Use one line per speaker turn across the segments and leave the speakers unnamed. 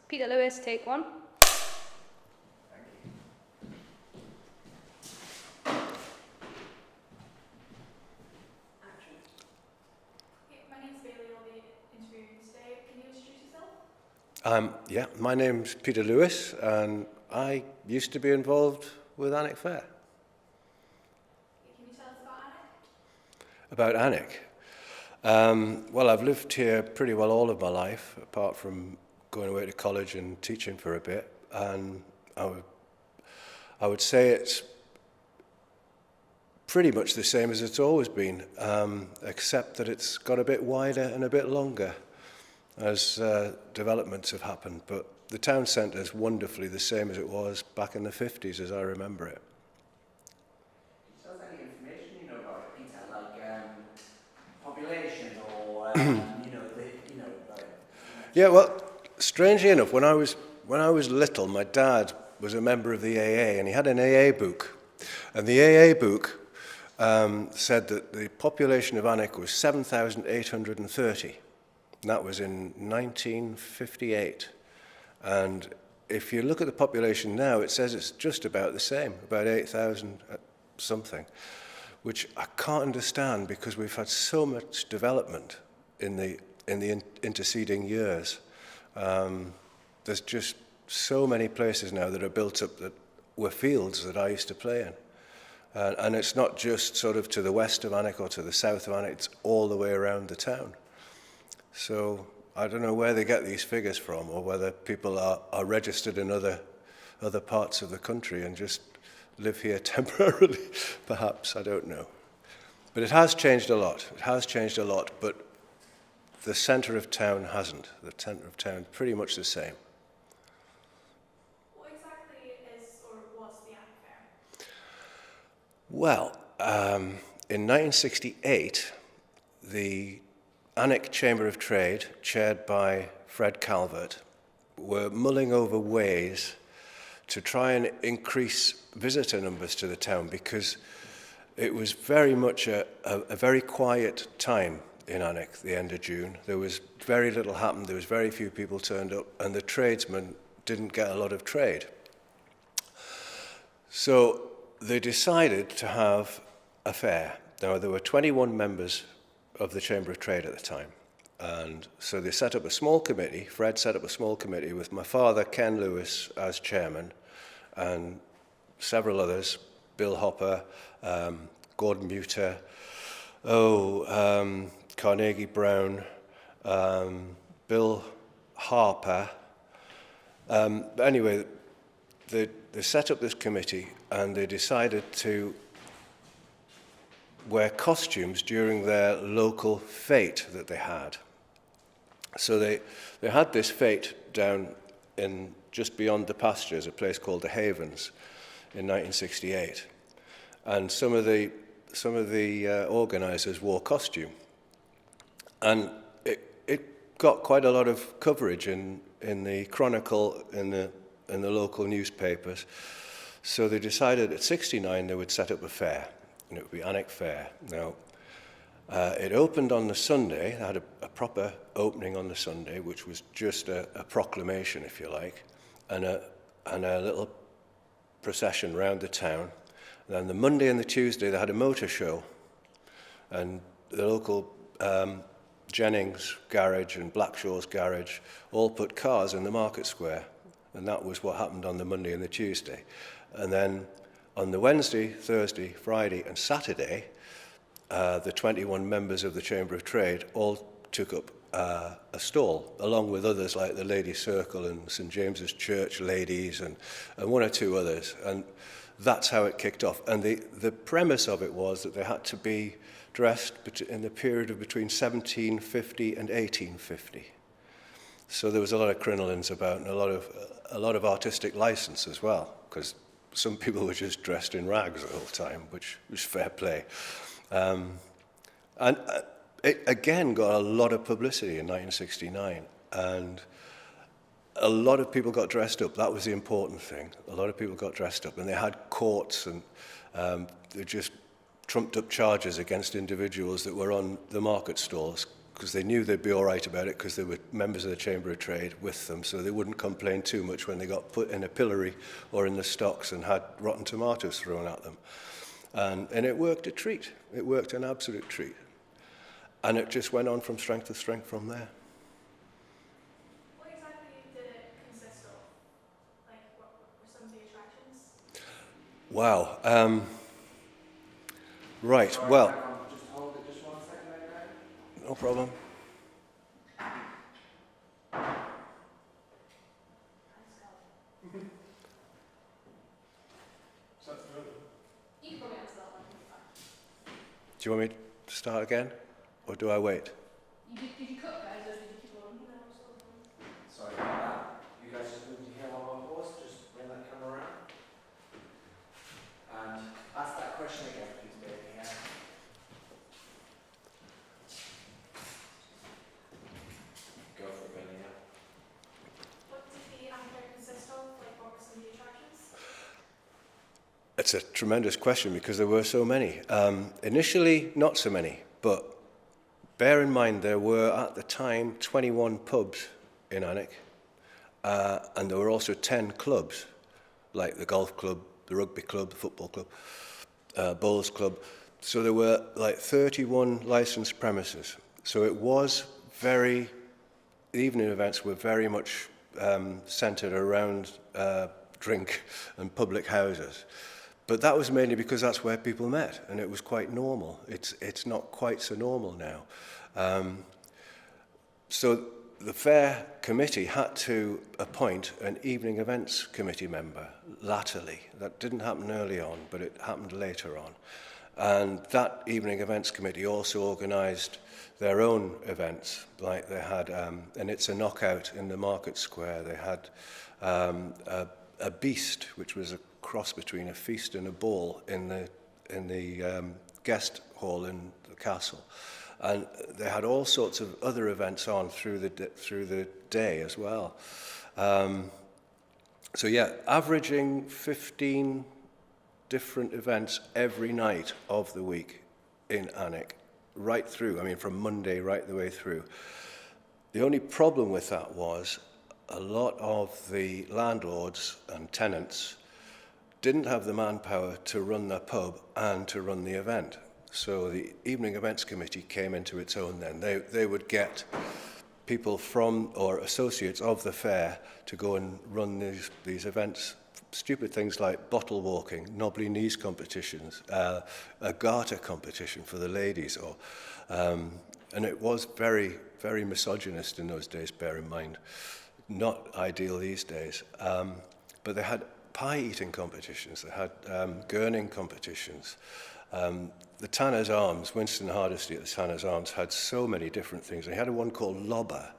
Peter Lewis, take one.
Yeah, my name's Peter Lewis, and I used to be involved with Alnwick Fair.
Can you tell us about Alnwick?
About Alnwick? Well, I've lived here pretty well all of my life, apart from going away to college and teaching for a bit. And I would say it's pretty much the same as it's always been, except that it's got a bit wider and a bit longer as developments have happened. But the town centre is wonderfully the same as it was back in the 50s, as I remember it.
Can you tell us any information you know about it, Peter, like population or
Yeah, well, strangely enough, when I was little, my dad was a member of the AA, and he had an AA book, and the AA book said that the population of Alnwick was 7,830. And that was in 1958. And if you look at the population now, it says it's just about the same, about 8,000 something, which I can't understand because we've had so much development in the interceding years. There's just so many places now that are built up that were fields that I used to play in. And it's not just sort of to the west of Alnwick or to the south of Alnwick, it's all the way around the town. So I don't know where they get these figures from, or whether people are registered in other parts of the country and just live here temporarily, perhaps, I don't know. But it has changed a lot. It has changed a lot, but the centre of town hasn't. The centre of town pretty much the same.
What exactly is or was the Alnwick Fair?
Well, in 1968, the Alnwick Chamber of Trade, chaired by Fred Calvert, were mulling over ways to try and increase visitor numbers to the town, because it was very much a very quiet time in Alnwick, the end of June. There was very little happened, there was very few people turned up, and the tradesmen didn't get a lot of trade. So they decided to have a fair. Now, there were 21 members of the Chamber of Trade at the time. And so they set up a small committee. Fred set up a small committee with my father, Ken Lewis, as chairman, and several others, Bill Hopper, Gordon Muter, Carnegie Brown, Bill Harper. But anyway, they set up this committee, and they decided to wear costumes during their local fete that they had. So they had this fete down in just beyond the pastures, a place called the Havens, in 1968. And some of the organisers wore costume. And it got quite a lot of coverage in the Chronicle, in the local newspapers. So they decided at 69 they would set up a fair, and it would be Alnwick Fair. Now, it opened on the Sunday. They had a proper opening on the Sunday, which was just a proclamation, if you like, and a little procession round the town. And then the Monday and the Tuesday, they had a motor show, and the local Jennings Garage and Blackshaw's Garage all put cars in the market square, and that was what happened on the Monday and the Tuesday. And then on the Wednesday, Thursday, Friday and Saturday, the 21 members of the Chamber of Trade all took up a stall, along with others like the Ladies' Circle and St James's Church Ladies and one or two others. And that's how it kicked off. And the premise of it was that they had to be dressed in the period of between 1750 and 1850. So there was a lot of crinolines about, and a lot of artistic license as well, because some people were just dressed in rags the whole time, which was fair play. And it again got a lot of publicity in 1969, and a lot of people got dressed up. That was the important thing. A lot of people got dressed up, and they had courts, and they just trumped up charges against individuals that were on the market stalls, because they knew they'd be all right about it because there were members of the Chamber of Trade with them, so they wouldn't complain too much when they got put in a pillory or in the stocks and had rotten tomatoes thrown at them. And it worked a treat. It worked an absolute treat. And it just went on from strength to strength from there.
What exactly did it consist of? Like, what were some of the attractions?
Wow. Right,
Sorry,
well,
just hold it just 1 second there, Greg.
no problem.
You can probably answer that one.
Do you want me to start again, or do I wait?
Did you cut guys or did you keep on?
Sorry about that. You guys just moved to here while I'm host, just bring that camera around. And ask that question again, please, baby. Yeah. Go for it, Billy, yeah.
What did the fair consist of? Like, what were some of the attractions?
It's a tremendous question because there were so many. Initially, not so many, but bear in mind there were at the time 21 pubs in Alnwick, and there were also 10 clubs, like the golf club, the rugby club, the football club, bowls club. So there were like 31 licensed premises. So it was the evening events were very much centred around drink and public houses. But that was mainly because that's where people met, and it was quite normal. It's not quite so normal now. So the fair committee had to appoint an evening events committee member latterly. That didn't happen early on, but it happened later on. And that evening events committee also organised their own events, like they had, and it's a knockout in the market square. They had a beast, which was a cross between a feast and a ball in the guest hall in the castle, and they had all sorts of other events on through the day as well. So yeah, averaging 15 different events every night of the week in Alnwick, right through. I mean, from Monday right the way through. The only problem with that was a lot of the landlords and tenants didn't have the manpower to run the pub and to run the event. So the Evening Events Committee came into its own then. They would get people from or associates of the fair to go and run these events. Stupid things like bottle walking, knobbly knees competitions, a garter competition for the ladies, and it was very, very misogynist in those days, bear in mind. Not ideal these days. But they had pie-eating competitions, they had gurning competitions. The Tanner's Arms, Winston Hardesty at the Tanner's Arms, had so many different things. They had one called Lobber,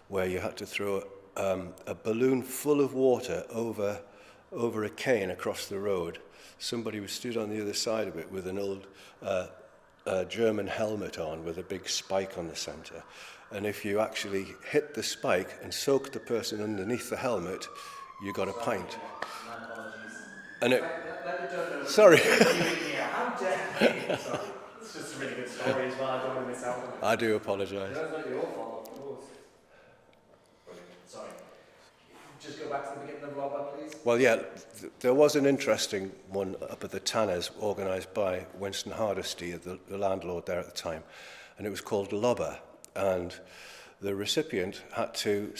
where you had to throw a balloon full of water over a cane across the road. Somebody was stood on the other side of it with an old German helmet on with a big spike on the centre. And if you actually hit the spike and soaked the person underneath the helmet, you got a pint.
My apologies.
And it,
Let me don't know.
sorry.
How dare you? Sorry. It's just a really good story as well. I don't want to miss out on it.
I do apologise.
No, it's not your fault, of course. Sorry. Just go back to the beginning of Lobber, please.
Well, yeah, there was an interesting one up at the Tanners, organised by Winston Hardesty, the landlord there at the time, and it was called Lobber. And the recipient had to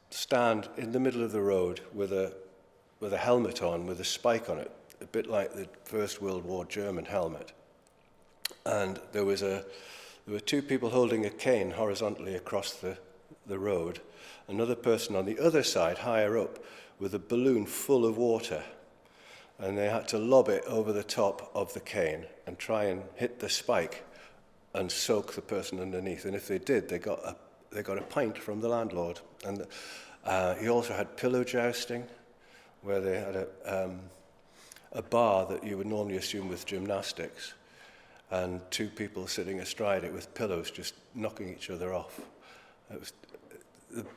stand in the middle of the road with a helmet on, with a spike on it, a bit like the First World War German helmet. And there were two people holding a cane horizontally across the road, another person on the other side, higher up, with a balloon full of water. And they had to lob it over the top of the cane and try and hit the spike and soak the person underneath. And if they did, they got a pint from the landlord. And he also had pillow jousting, where they had a bar that you would normally assume with gymnastics, and two people sitting astride it with pillows just knocking each other off. It was,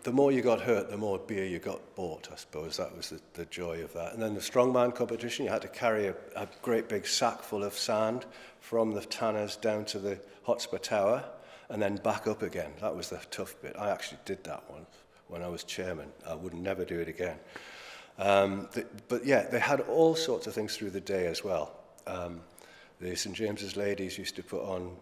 the more you got hurt, the more beer you got bought, I suppose. That was the joy of that. And then the strongman competition, you had to carry a great big sack full of sand from the Tanners down to the Hotspur Tower, and then back up again. That was the tough bit. I actually did that once when I was chairman. I would never do it again. But yeah, they had all sorts of things through the day as well. The St James's ladies used to put on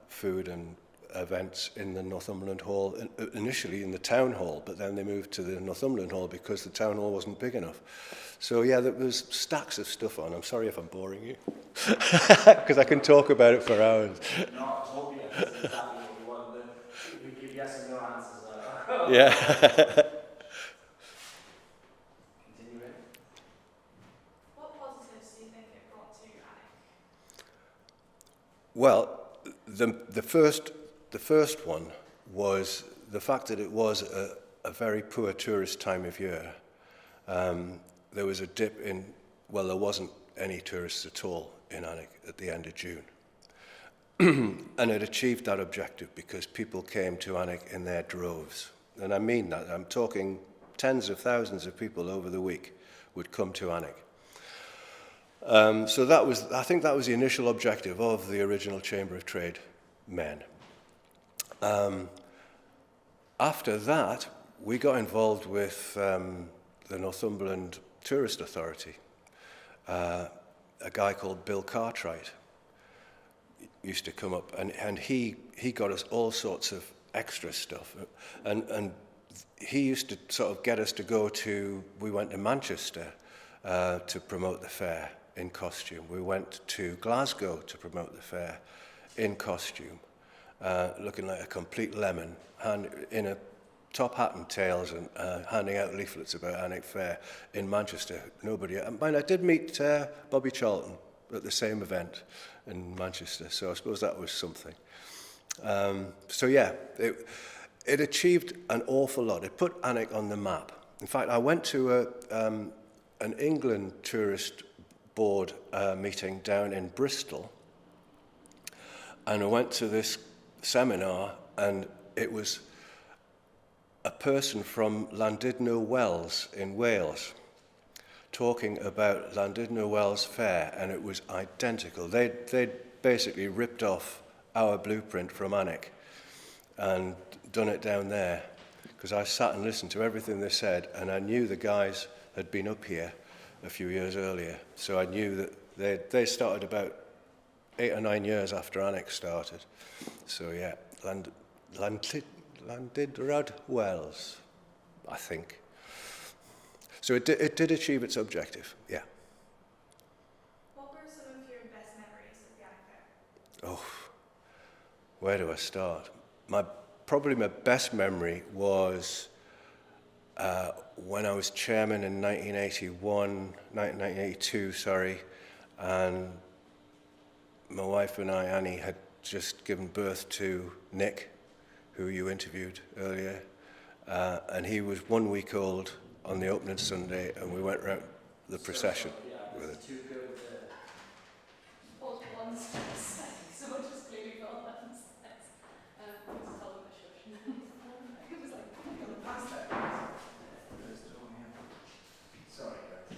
food and events in the Northumberland Hall, initially in the town hall, but then they moved to the Northumberland Hall because the town hall wasn't big enough. So yeah, there was stacks of stuff on. I'm sorry if I'm boring you, because I can talk about it for hours.
No, I hope you that's exactly what we want. We give yes and no answers.
Yeah.
Continuing.
What positives do you think it brought to Alnwick?
Well, the first one was the fact that it was a very poor tourist time of year. There was a dip in, well, there wasn't any tourists at all in Alnwick at the end of June. And it achieved that objective because people came to Alnwick in their droves. And I mean that. I'm talking tens of thousands of people over the week would come to Alnwick. So that was, I think that was the initial objective of the original Chamber of Trade men. After that, we got involved with the Northumberland Tourist Authority. A guy called Bill Cartwright used to come up, and he got us all sorts of extra stuff. And he used to sort of get us to go to, we went to Manchester to promote the fair in costume. We went to Glasgow to promote the fair in costume, looking like a complete lemon, in a top hat and tails, and handing out leaflets about Alnwick Fair in Manchester. Nobody. I did meet Bobby Charlton at the same event in Manchester, so I suppose that was something. So yeah, it achieved an awful lot. It put Alnwick on the map. In fact, I went to an England tourist board meeting down in Bristol, and I went to this seminar, and it was a person from Llandudno Wells in Wales talking about Llandudno Wells Fair, and it was identical. They'd basically ripped off our blueprint from Alnwick and done it down there, because I sat and listened to everything they said, and I knew the guys had been up here a few years earlier, so I knew that they started about 8 or 9 years after Alnwick started. So yeah, Llandudno Wells, I think. So it did achieve its objective, yeah.
What were some of your best memories of the Alnwick Fair?
Oh, where do I start? Probably my best memory was when I was chairman in 1982, and my wife and I, Annie, had just given birth to Nick, who you interviewed earlier, and he was 1 week old on the opening Sunday, and we went round the procession with him.
What one says? Someone just clearly got that and says, just tell them to shush. It was like,
Sorry, guys.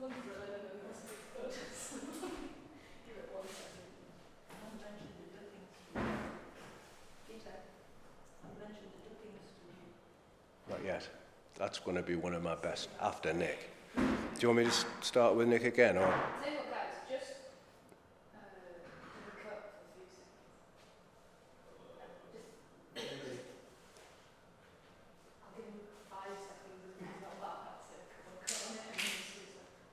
someone's drilling and then there's a big foot. Give it 1 second.
I mentioned the ducking stool.
Peter.
I mentioned the ducking stool.
Not yet. That's going to be one of my best after Nick. Do you want me to start with Nick again, or?
Tell you what, guys, just give a cut for a few seconds. I'll give him 5 seconds if he's not that bad, so we'll cut on it and then just do something.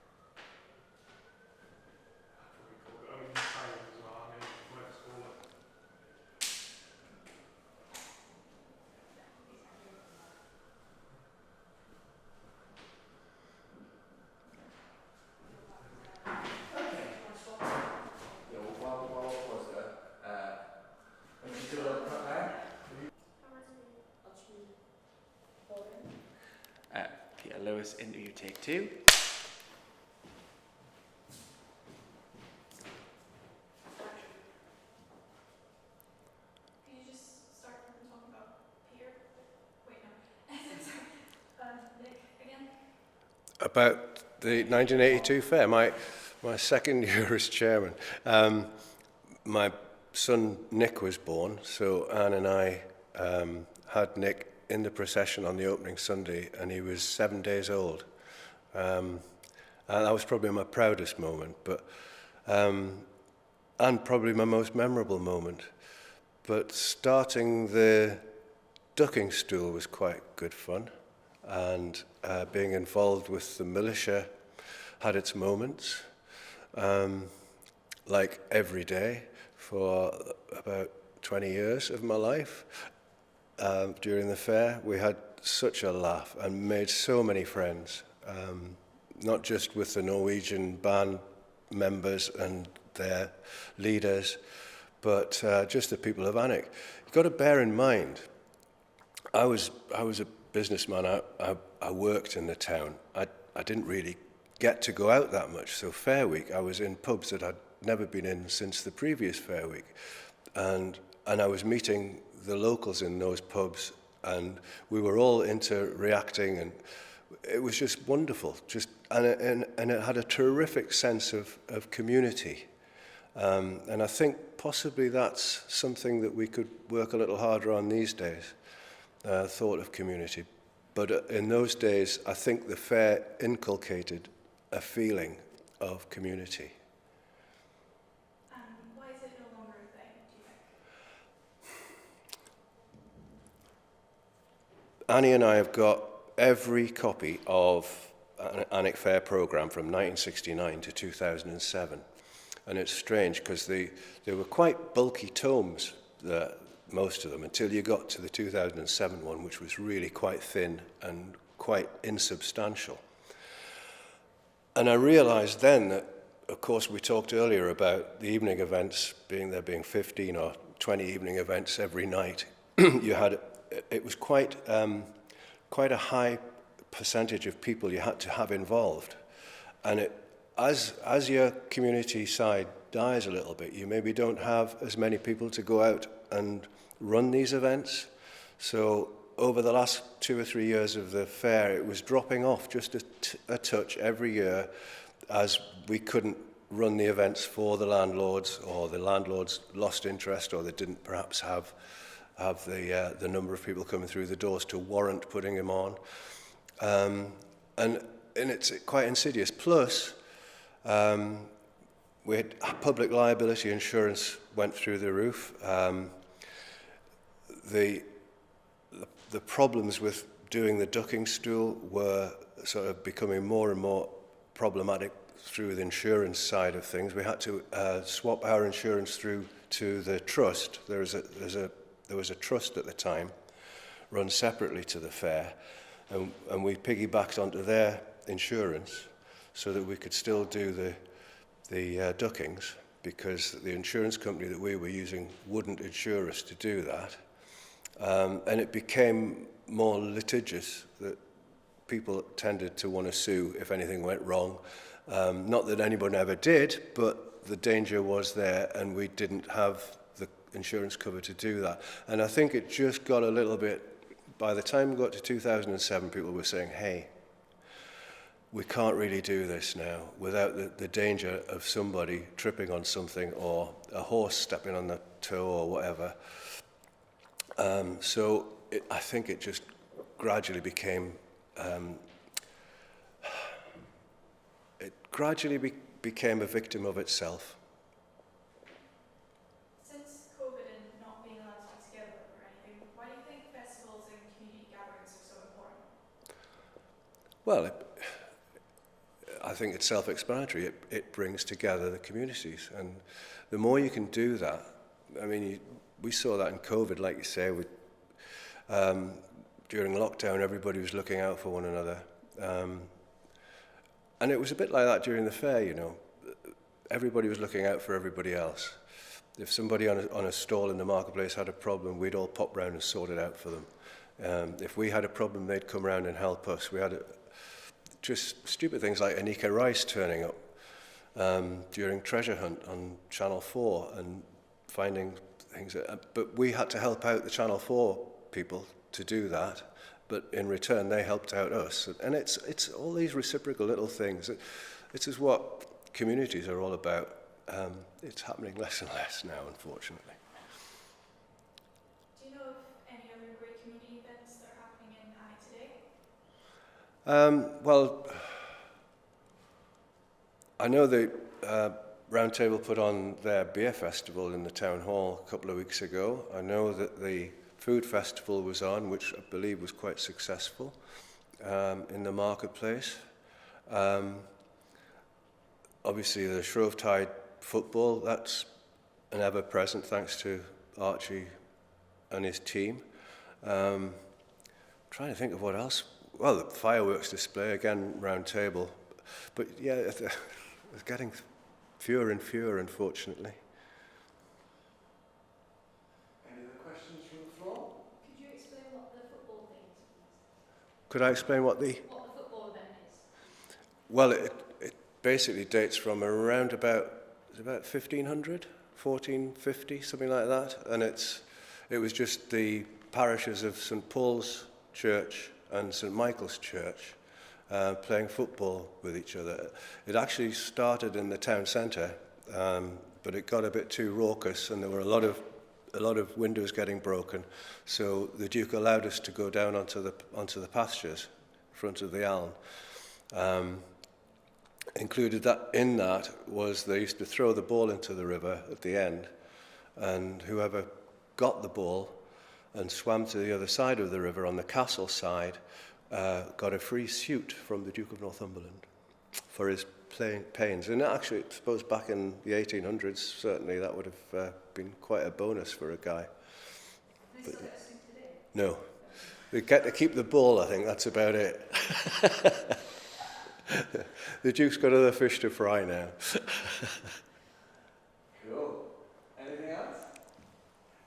Yeah, what was that? When you do a little cut there? Peter Lewis, interview take 2.
Can you just start from talking about Peter? Wait, no. Sorry. Nick, again?
About the 1982 fair, my second year as chairman. My son Nick was born, so Anne and I had Nick in the procession on the opening Sunday, and he was 7 days old. And that was probably my proudest moment, but and probably my most memorable moment. But starting the ducking stool was quite good fun, and being involved with the militia had its moments, like every day for about 20 years of my life. During the fair, we had such a laugh and made so many friends, not just with the Norwegian band members and their leaders, but just the people of Alnwick. You've got to bear in mind, I was a businessman. I worked in the town. I didn't really get to go out that much. So Fair Week, I was in pubs that I'd never been in since the previous Fair Week, and I was meeting the locals in those pubs, and we were all reacting, and it was just wonderful. And it had a terrific sense of community. And I think possibly that's something that we could work a little harder on these days, thought of community. But in those days, I think the fair inculcated a feeling of community.
Why is it no longer a thing, do you think?
Annie and I have got every copy of an Alnwick Fair programme from 1969 to 2007. And it's strange because they were quite bulky tomes, most of them, until you got to the 2007 one, which was really quite thin and quite insubstantial. And I realised then that, of course, we talked earlier about the evening events being 15 or 20 evening events every night. It was quite a high percentage of people you had to have involved. And as your community side dies a little bit, you maybe don't have as many people to go out and run these events. So over the last 2 or 3 years of the fair, it was dropping off just a touch every year, as we couldn't run the events for the landlords, or the landlords lost interest, or they didn't perhaps have the number of people coming through the doors to warrant putting them on. And it's quite insidious. Plus, we had public liability insurance went through the roof. The problems with doing the ducking stool were sort of becoming more and more problematic through the insurance side of things. We had to swap our insurance through to the trust. There was a trust at the time, run separately to the fair, and we piggybacked onto their insurance so that we could still do the duckings, because the insurance company that we were using wouldn't insure us to do that. And it became more litigious, that people tended to want to sue if anything went wrong. Not that anyone ever did, but the danger was there, and we didn't have the insurance cover to do that. And I think it just got a little bit, by the time we got to 2007, people were saying, hey, we can't really do this now without the danger of somebody tripping on something, or a horse stepping on the toe or whatever. So I think it just gradually became, became a victim of itself.
Since COVID and not being allowed to be together or anything, why do you think festivals and community gatherings are so important?
Well, I think it's self-explanatory. It brings together the communities, and the more you can do that, I mean, we saw that in COVID, like you say. During lockdown, everybody was looking out for one another. And it was a bit like that during the fair, you know. Everybody was looking out for everybody else. If somebody on a stall in the marketplace had a problem, we'd all pop round and sort it out for them. If we had a problem, they'd come round and help us. We had just stupid things like Anika Rice turning up during Treasure Hunt on Channel 4 and finding things. But we had to help out the Channel 4 people to do that. But in return, they helped out us. And it's all these reciprocal little things. It is what communities are all about. It's happening less and less now, unfortunately. Well, I know the Round Table put on their beer festival in the town hall a couple of weeks ago. I know that the food festival was on, which I believe was quite successful in the marketplace. Obviously, the Shrovetide football, that's an ever-present, thanks to Archie and his team. Trying to think of what else. Well, the fireworks display, again, Round Table. But yeah, it's getting fewer and fewer, unfortunately.
Any other questions from the floor?
Could you explain what the football thing is, please?
Could I explain what the...
What the football event is?
Well, it basically dates from around about 1500, 1450, something like that. And it was just the parishes of St Paul's Church and St Michael's Church playing football with each other. It actually started in the town centre, but it got a bit too raucous, and there were a lot of windows getting broken. So the Duke allowed us to go down onto the pastures in front of the Aln. Included in that was they used to throw the ball into the river at the end, and whoever got the ball and swam to the other side of the river on the castle side got a free suit from the Duke of Northumberland for his pains. And actually, I suppose back in the 1800s, certainly that would have been quite a bonus for a guy.
They still get a suit today?
No. They get to keep the ball, I think, that's about it. The Duke's got other fish to fry now.
Cool. Anything else?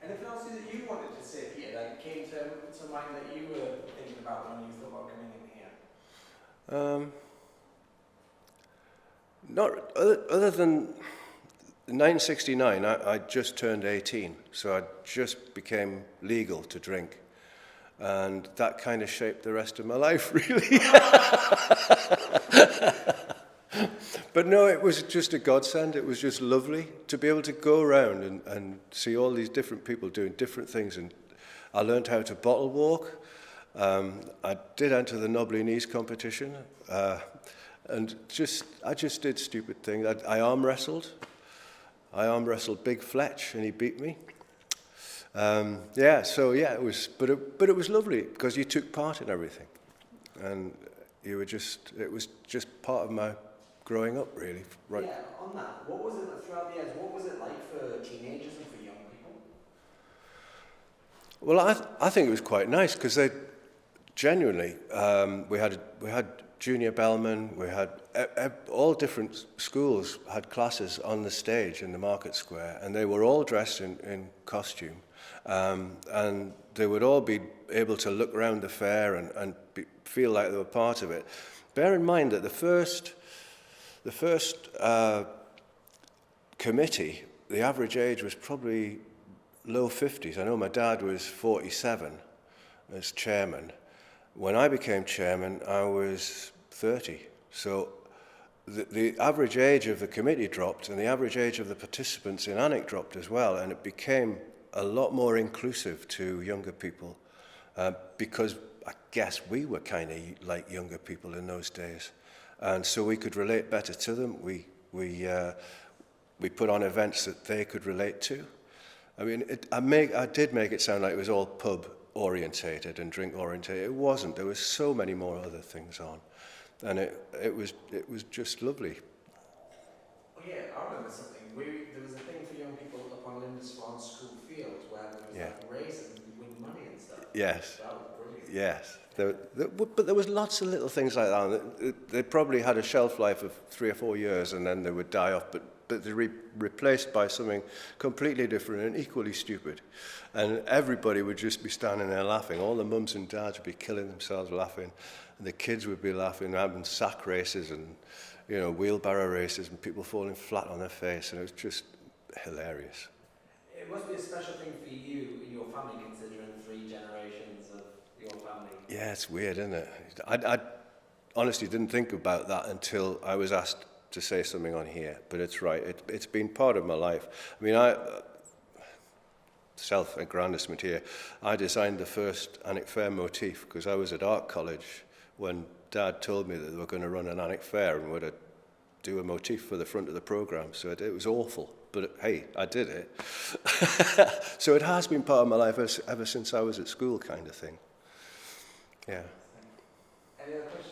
Anything else that you wanted to say, Peter, that came to mind that you were thinking about when you thought about coming in here?
Not other than 1969, I just turned 18, so I just became legal to drink. And that kind of shaped the rest of my life, really. But no, it was just a godsend. It was just lovely to be able to go around and see all these different people doing different things. And I learned how to bottle walk. I did enter the Knobbly Knees competition. And I just did stupid things. I arm wrestled. I arm wrestled Big Fletch, and he beat me. It was, but it was lovely because you took part in everything, and it was just part of my growing up, really. Right.
Yeah, on that, what was it throughout the years? What was it like for teenagers and for young people?
Well, I think it was quite nice because they genuinely we had junior bellmen, we had all different schools had classes on the stage in the market square, and they were all dressed in costume. And they would all be able to look around the fair and feel like they were part of it. Bear in mind that the first committee, the average age was probably low 50s. I know my dad was 47 as chairman. When I became chairman, I was 30. So the average age of the committee dropped, and the average age of the participants in Alnwick dropped as well, and it became a lot more inclusive to younger people because I guess we were kind of like younger people in those days, and so we could relate better to them. We put on events that they could relate to. I mean, I did make it sound like it was all pub orientated and drink orientated. It wasn't. There was so many more other things on, and it was just lovely.
Oh yeah, I remember something. There was a thing for young people up on Lindisfarne School Field where there was like races and you win money and stuff.
Yes.
That was brilliant.
Yes. But there was lots of little things like that. They probably had a shelf life of 3 or 4 years, and then they would die off. But they're replaced by something completely different and equally stupid. And everybody would just be standing there laughing. All the mums and dads would be killing themselves laughing. And the kids would be laughing, having sack races and wheelbarrow races and people falling flat on their face. And it was just hilarious.
It must be a special thing for you and your family, considering 3 generations of your family.
Yeah, it's weird, isn't it? I honestly didn't think about that until I was asked to say something on here, but it's right. It's been part of my life. I mean, self-aggrandizement here, I designed the first Alnwick Fair motif because I was at art college when Dad told me that they were going to run an Alnwick Fair and were to do a motif for the front of the programme. So it was awful, but hey, I did it. So it has been part of my life ever since I was at school, kind of thing. Yeah.
Any other questions?